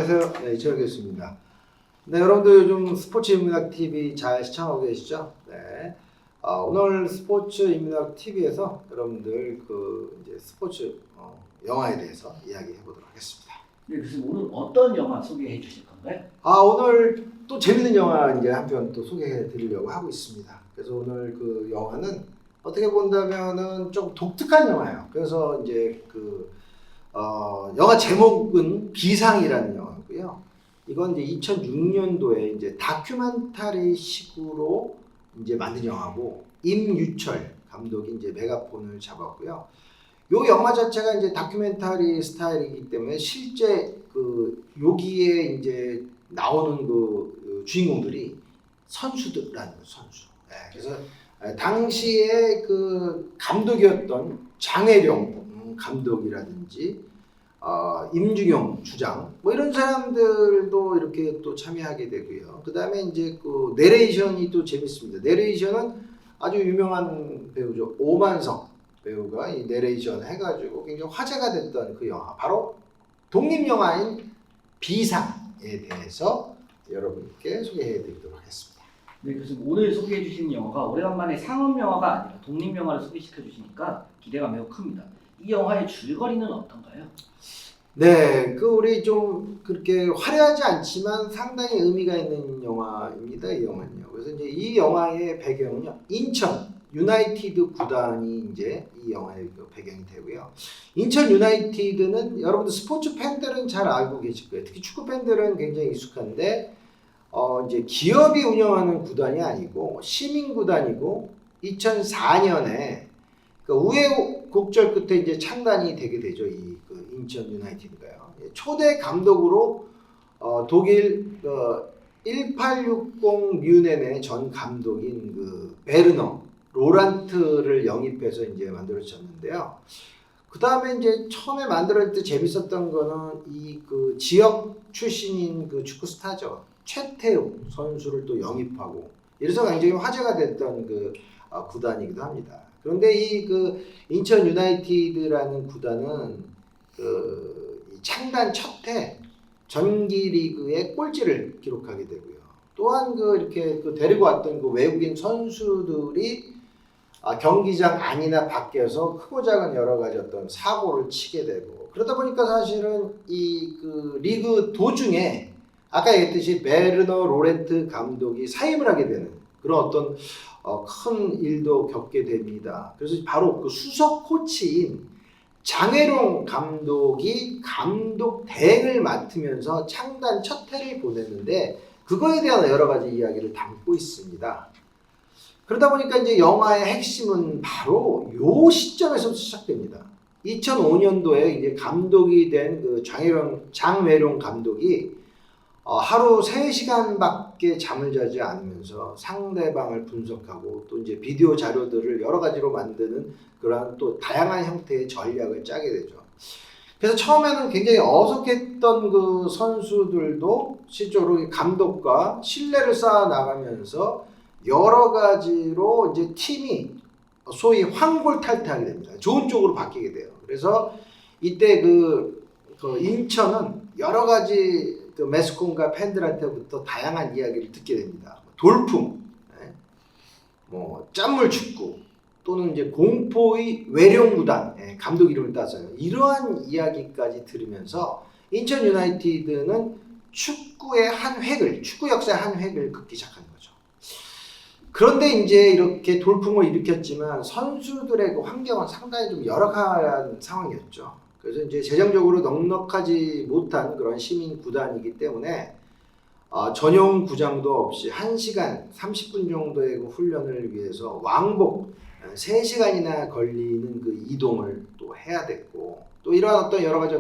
안녕하세요. 네, 이철규였습니다. 네, 여러분들 요즘 스포츠 인문학 TV 잘 시청하고 계시죠? 네. 오늘 스포츠 인문학 TV에서 여러분들 이제 스포츠 영화에 대해서 이야기해 보도록 하겠습니다. 네, 그래서 오늘 어떤 영화 소개해 주실 건가요? 오늘 또 재밌는 영화 이제 한 편 또 소개해 드리려고 하고 있습니다. 그래서 오늘 그 영화는 어떻게 본다면은 좀 독특한 영화예요. 그래서 이제 영화 제목은 비상이라는 영화고요. 이건 이제 2006년도에 이제 다큐멘터리 식으로 이제 만든 영화고, 임유철 감독이 이제 메가폰을 잡았고요. 요 영화 자체가 이제 다큐멘터리 스타일이기 때문에 실제 여기에 이제 나오는 주인공들이 선수들이라는 선수. 네, 그래서 당시에 감독이었던 장혜령 감독이라든지 임중용 주장 뭐 이런 사람들도 이렇게 또 참여하게 되고요. 그 다음에 이제 내레이션이 또 재밌습니다. 내레이션은 아주 유명한 배우죠. 오만석 배우가 이 내레이션 해가지고 굉장히 화제가 됐던 그 영화, 바로 독립영화인 비상에 대해서 여러분께 소개해드리도록 하겠습니다. 네, 그래서 오늘 소개해 주신 영화가 오래간만에 상업 영화가 아니라 독립 영화를 소개시켜 주시니까 기대가 매우 큽니다. 이 영화의 줄거리는 어떤가요? 네, 우리 좀 그렇게 화려하지 않지만 상당히 의미가 있는 영화입니다. 이 영화는요. 그래서 이제 이 영화의 배경은요, 인천 유나이티드 구단이 이제 이 영화의 배경이 되고요. 인천 유나이티드는 여러분들 스포츠 팬들은 잘 알고 계실 거예요. 특히 축구 팬들은 굉장히 익숙한데, 이제 기업이 운영하는 구단이 아니고 시민 구단이고, 2004년에 우여곡절 끝에 이제 창단이 되게 되죠. 이 인천 유나이티드가요. 초대 감독으로 독일 1860 뮌헨의 전 감독인 베르너 로란트를 영입해서 이제 만들어졌는데요. 그 다음에 이제 처음에 만들어질 때 재밌었던 거는 이 지역 출신인 축구 스타죠. 최태우 선수를 또 영입하고, 이래서 굉장히 화제가 됐던 구단이기도 합니다. 그런데 이 인천 유나이티드라는 구단은 창단 첫 해 전기리그의 꼴찌를 기록하게 되고요. 또한 이렇게 데리고 왔던 외국인 선수들이 경기장 안이나 밖에서 크고 작은 여러 가지 어떤 사고를 치게 되고, 그러다 보니까 사실은 이 리그 도중에 아까 얘기했듯이 베르너 로렌트 감독이 사임을 하게 되는 그런 어떤 큰 일도 겪게 됩니다. 그래서 바로 수석 코치인 장혜룡 감독이 감독 대행을 맡으면서 창단 첫 해를 보냈는데, 그거에 대한 여러 가지 이야기를 담고 있습니다. 그러다 보니까 이제 영화의 핵심은 바로 요 시점에서 시작됩니다. 2005년도에 이제 감독이 된 장혜룡 감독이 하루 3시간밖에 잠을 자지 않으면서 상대방을 분석하고, 또 이제 비디오 자료들을 여러 가지로 만드는 그러한 또 다양한 형태의 전략을 짜게 되죠. 그래서 처음에는 굉장히 어색했던 선수들도 실제로 감독과 신뢰를 쌓아 나가면서 여러 가지로 이제 팀이 소위 환골탈퇴하게 됩니다. 좋은 쪽으로 바뀌게 돼요. 그래서 이때 인천은 여러 가지 매스컴과 팬들한테부터 다양한 이야기를 듣게 됩니다. 돌풍, 짠물 축구, 또는 이제 공포의 외령구단, 감독 이름을 따서요. 이러한 이야기까지 들으면서 인천 유나이티드는 축구 역사의 한 획을 긋기 시작한 거죠. 그런데 이제 이렇게 돌풍을 일으켰지만 선수들의 환경은 상당히 좀 열악한 상황이었죠. 그래서 이제 재정적으로 넉넉하지 못한 그런 시민 구단이기 때문에 전용 구장도 없이 1시간 30분 정도의 훈련을 위해서 왕복 3시간이나 걸리는 이동을 또 해야 됐고, 또 이러한 어떤 여러 가지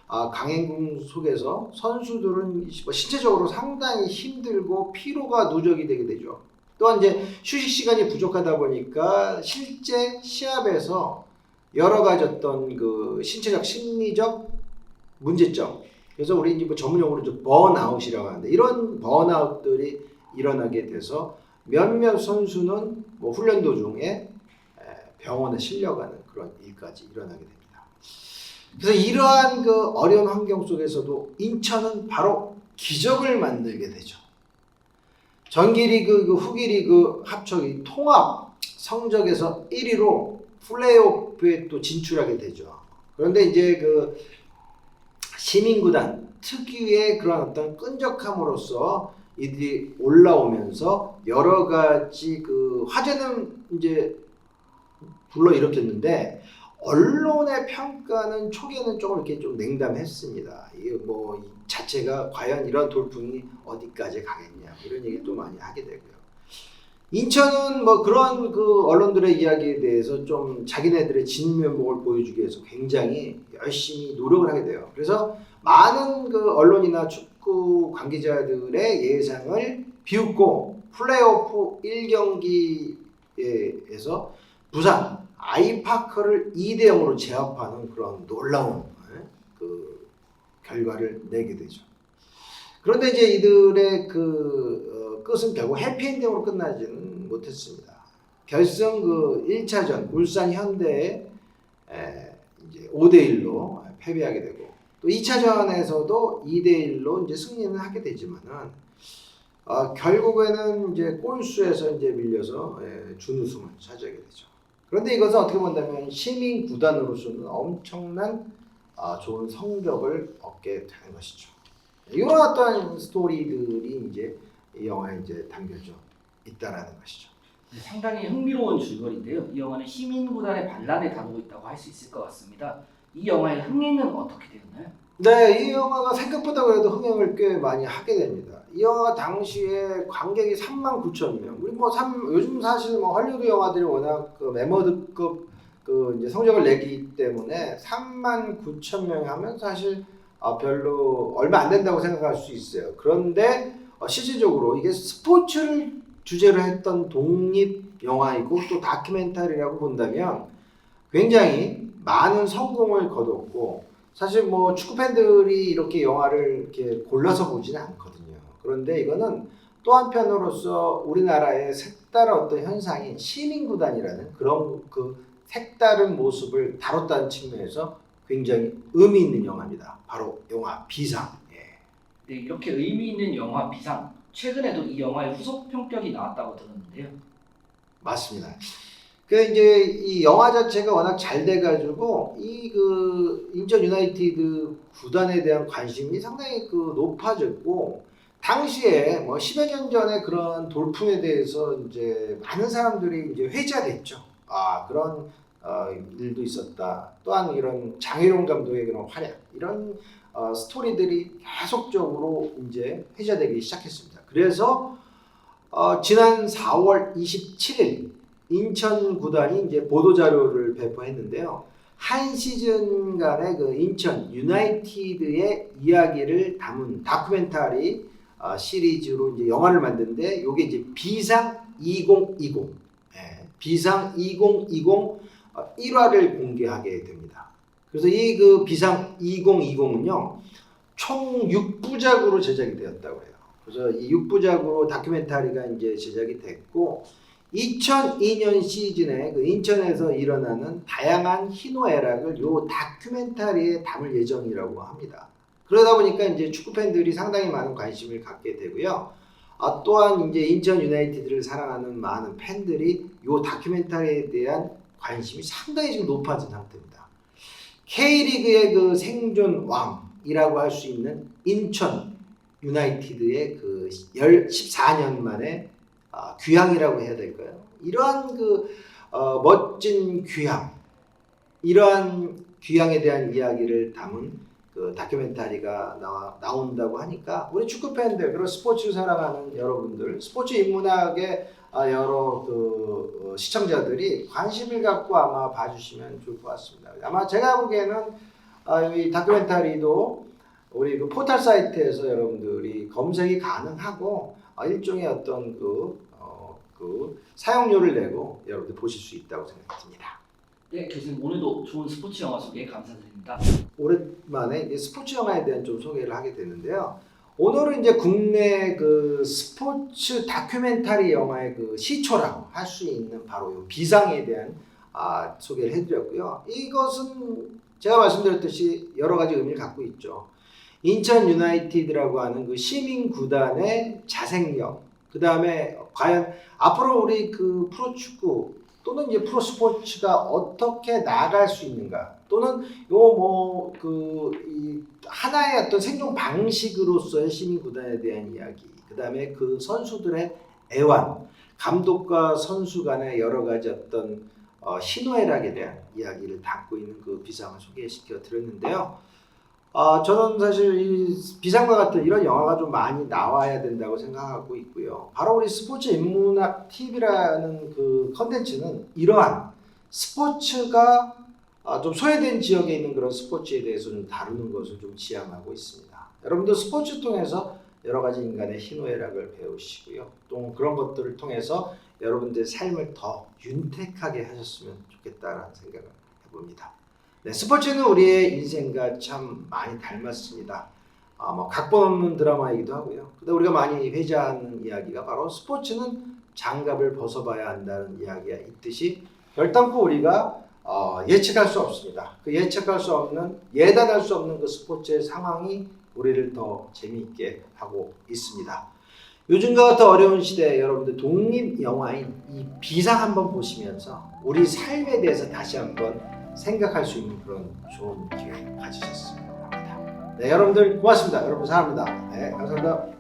강행군 속에서 선수들은 신체적으로 상당히 힘들고 피로가 누적이 되게 되죠. 또한 이제 휴식 시간이 부족하다 보니까 실제 시합에서 여러 가지 어떤 신체적, 심리적 문제점, 그래서 우리 이제 전문 용어로 번아웃이라고 하는데, 이런 번아웃들이 일어나게 돼서 몇몇 선수는 훈련 도중에 병원에 실려가는 그런 일까지 일어나게 됩니다. 그래서 이러한 그 어려운 환경 속에서도 인천은 바로 기적을 만들게 되죠. 정기리그, 후기리그 합쳐 이 통합 성적에서 1위로 플레이오프에 또 진출하게 되죠. 그런데 이제 그 시민구단 특유의 그런 어떤 끈적함으로써 이들이 올라오면서 여러 가지 그 화제는 이제 불러일으켰는데 언론의 평가는 초기에는 조금 이렇게 좀 냉담했습니다. 이게 뭐 자체가 과연 이런 돌풍이 어디까지 가겠냐 이런 얘기도 많이 하게 되고요. 인천은 뭐 그런 그 언론들의 이야기에 대해서 좀 자기네들의 진면목을 보여주기 위해서 굉장히 열심히 노력을 하게 돼요. 그래서 많은 그 언론이나 축구 관계자들의 예상을 비웃고 플레이오프 1경기에서 부산 아이파크를 2대 0으로 제압하는 그런 놀라운 그 결과를 내게 되죠. 그런데 이제 이들의 그 끝은 결국 해피엔딩으로 끝나지는 못했습니다. 결승 그 1차전 울산 현대에 이제 5대 1로 패배하게 되고 또 2차전에서도 2대 1로 이제 승리는 하게 되지만은 결국에는 이제 골수에서 이제 밀려서 준우승을 차지하게 되죠. 그런데 이것은 어떻게 본다면 시민 구단으로서는 엄청난 좋은 성적을 얻게 되는 것이죠. 이런 어떤 스토리들이 이제 이 영화에 이제 담겨져 있다라는 것이죠. 상당히 흥미로운 줄거리인데요. 이 영화는 시민구단의 반란을 다루고 있다고 할 수 있을 것 같습니다. 이 영화의 흥행은 어떻게 되었나요? 네, 이 영화가 생각보다 그래도 흥행을 꽤 많이 하게 됩니다. 이 영화가 당시에 관객이 39,000명. 우리 뭐 요즘 사실 뭐 헐리우드 영화들이 워낙 그 메머드급 그 이제 성적을 내기 때문에 39,000명 하면 사실 별로 얼마 안 된다고 생각할 수 있어요. 그런데 실질적으로 이게 스포츠를 주제로 했던 독립 영화이고 또 다큐멘터리라고 본다면 굉장히 많은 성공을 거뒀고 사실 뭐 축구 팬들이 이렇게 영화를 이렇게 골라서 보지는 않거든요. 그런데 이거는 또 한편으로서 우리나라의 색다른 어떤 현상인 시민구단이라는 그런 그 색다른 모습을 다뤘다는 측면에서 굉장히 의미 있는 영화입니다. 바로 영화 비상. 네, 이렇게 의미 있는 영화 비상. 최근에도 이 영화의 후속 편격이 나왔다고 들었는데요. 맞습니다. 그 이제 이 영화 자체가 워낙 잘 돼가지고 이 그 인천 유나이티드 구단에 대한 관심이 상당히 그 높아졌고 당시에 뭐 10여 년 전에 그런 돌풍에 대해서 이제 많은 사람들이 이제 회자됐죠. 그런 일도 있었다. 또한 이런 장혜룡 감독의 그런 활약 이런 스토리들이 계속적으로 이제 회자되기 시작했습니다. 그래서 지난 4월 27일 인천 구단이 이제 보도 자료를 배포했는데요. 한 시즌간의 그 인천 유나이티드의 이야기를 담은 다큐멘터리 시리즈로 이제 영화를 만드는데 이게 이제 비상 2020, 비상 2020 1화를 공개하게 됩니다. 그래서 이 그 비상 2020은요 총 6부작으로 제작이 되었다고 해요. 그래서 이 6부작으로 다큐멘터리가 이제 제작이 됐고 2002년 시즌에 그 인천에서 일어나는 다양한 희노애락을 요 다큐멘터리에 담을 예정이라고 합니다. 그러다 보니까 이제 축구 팬들이 상당히 많은 관심을 갖게 되고요. 또한 이제 인천 유나이티드를 사랑하는 많은 팬들이 요 다큐멘터리에 대한 관심이 상당히 지금 높아진 상태입니다. K리그의 그 생존 왕이라고 할 수 있는 인천 유나이티드의 그 14년 만에 귀향이라고 해야 될까요? 이러한 그 멋진 귀향, 이러한 귀향에 대한 이야기를 담은 그 다큐멘터리가 나온다고 하니까 우리 축구 팬들 그리고 스포츠 사랑하는 여러분들, 스포츠 인문학의 여러 그 시청자들이 관심을 갖고 아마 봐주시면 좋을 것 같습니다. 아마 제가 보기에는 이 다큐멘터리도 우리 그 포털 사이트에서 여러분들이 검색이 가능하고 일종의 어떤 그 사용료를 내고 여러분들 보실 수 있다고 생각합니다. 네, 교수님 오늘도 좋은 스포츠 영화 소개 감사드립니다. 오랜만에 이제 스포츠 영화에 대한 좀 소개를 하게 되는데요. 오늘은 이제 국내 그 스포츠 다큐멘터리 영화의 그 시초라고 할 수 있는 바로 이 비상에 대한 소개를 해드렸고요. 이것은 제가 말씀드렸듯이 여러 가지 의미를 갖고 있죠. 인천 유나이티드라고 하는 그 시민 구단의 자생력, 그 다음에 과연 앞으로 우리 그 프로축구 또는 이제 프로스포츠가 어떻게 나아갈 수 있는가, 또는 이 하나의 어떤 생존 방식으로서의 시민 구단에 대한 이야기, 그 다음에 그 선수들의 애완, 감독과 선수 간의 여러 가지 어떤 희노애락에 대한 이야기를 담고 있는 그 비상을 소개시켜 드렸는데요. 저는 사실 이 비상과 같은 이런 영화가 좀 많이 나와야 된다고 생각하고 있고요. 바로 우리 스포츠 인문학 TV라는 그 컨텐츠는 이러한 스포츠가 좀 소외된 지역에 있는 그런 스포츠에 대해서 좀 다루는 것을 좀 지향하고 있습니다. 여러분들 스포츠 통해서 여러 가지 인간의 희노애락을 배우시고요. 또 그런 것들을 통해서 여러분들의 삶을 더 윤택하게 하셨으면 좋겠다라는 생각을 해봅니다. 네, 스포츠는 우리의 인생과 참 많이 닮았습니다. 각본 없는 드라마이기도 하고요. 근데 우리가 많이 회자하는 이야기가 바로 스포츠는 장갑을 벗어봐야 한다는 이야기가 있듯이 결단코 우리가 예측할 수 없습니다. 그 예측할 수 없는, 예단할 수 없는 그 스포츠의 상황이 우리를 더 재미있게 하고 있습니다. 요즘과 같은 어려운 시대에 여러분들 독립 영화인 이 비상 한번 보시면서 우리 삶에 대해서 다시 한번 생각할 수 있는 그런 좋은 기회 가지셨으면 합니다. 네, 여러분들 고맙습니다. 여러분 사랑합니다. 네, 감사합니다.